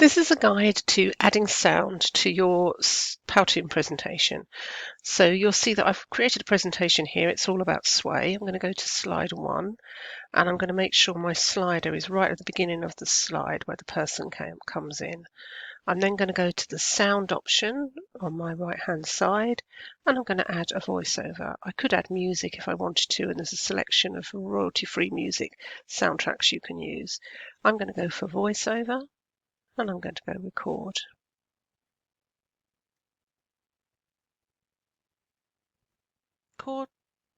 This is a guide to adding sound to your Powtoon presentation. So you'll see that I've created a presentation here. It's all about sway. I'm going to go to slide 1 and I'm going to make sure my slider is right at the beginning of the slide where the person comes in. I'm then going to go to the sound option on my right hand side and I'm going to add a voiceover. I could add music if I wanted to, and there's a selection of royalty-free music soundtracks you can use. I'm going to go for voiceover. And I'm going to go record.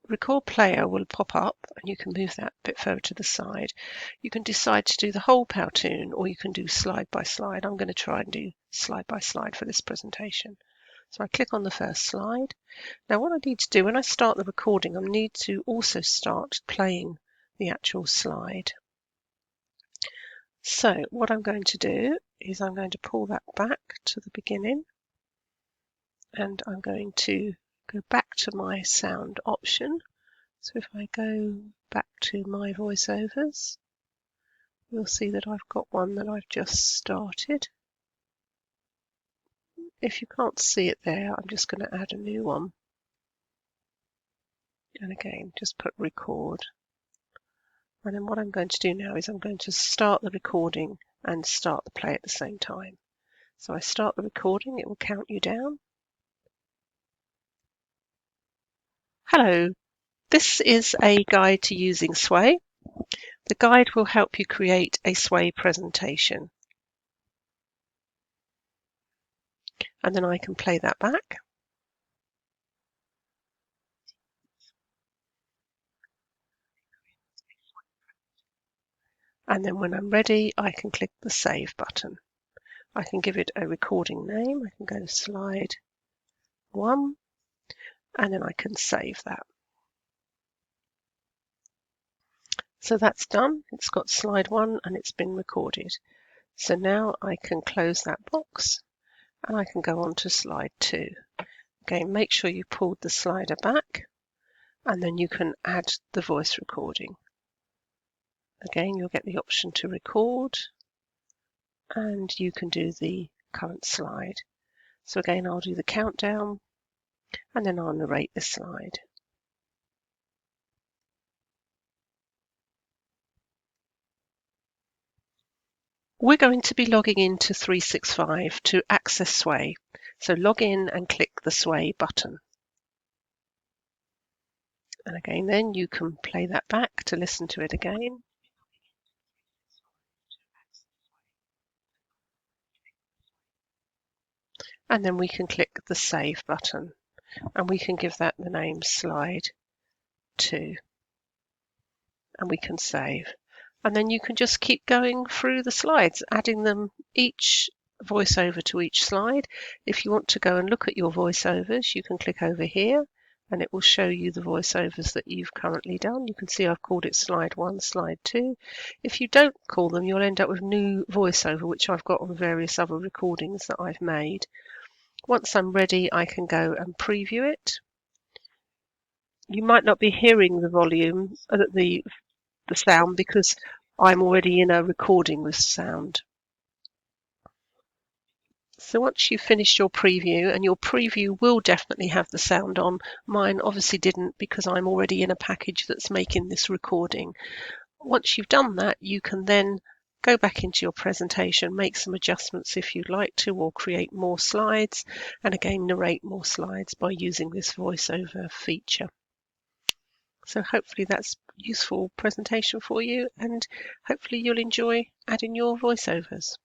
Record player will pop up and you can move that a bit further to the side. You can decide to do the whole Powtoon or you can do slide by slide. I'm going to try and do slide by slide for this presentation. So I click on the first slide. Now what I need to do when I start the recording, I need to also start playing the actual slide. So what I'm going to do is I'm going to pull that back to the beginning and I'm going to go back to my sound option. So if I go back to my voiceovers, you'll see that I've got one that I've just started. If you can't see it there, I'm just going to add a new one. And again, just put record. And then what I'm going to do now is I'm going to start the recording and start the play at the same time. So I start the recording, it will count you down. Hello, this is a guide to using Sway. The guide will help you create a Sway presentation. And then I can play that back. And then when I'm ready, I can click the Save button. I can give it a recording name. I can go to slide 1, and then I can save that. So that's done. It's got slide 1 and it's been recorded. So now I can close that box and I can go on to slide 2. Again, make sure you pulled the slider back and then you can add the voice recording. Again, you'll get the option to record and you can do the current slide. So again, I'll do the countdown and then I'll narrate the slide. We're going to be logging into 365 to access Sway. So log in and click the Sway button. And again, then you can play that back to listen to it again. And then we can click the Save button and we can give that the name slide 2 and we can save. And then you can just keep going through the slides, adding them each voiceover to each slide. If you want to go and look at your voiceovers, you can click over here and it will show you the voiceovers that you've currently done. You can see I've called it slide 1, slide 2. If you don't call them, you'll end up with new voiceover, which I've got on various other recordings that I've made. Once I'm ready, I can go and preview it. You might not be hearing the volume, the sound, because I'm already in a recording with sound. So once you've finished your preview, and your preview will definitely have the sound on, mine obviously didn't because I'm already in a package that's making this recording. Once you've done that, you can then go back into your presentation, make some adjustments if you'd like to, or create more slides, and again narrate more slides by using this voiceover feature. So hopefully that's a useful presentation for you, and hopefully you'll enjoy adding your voiceovers.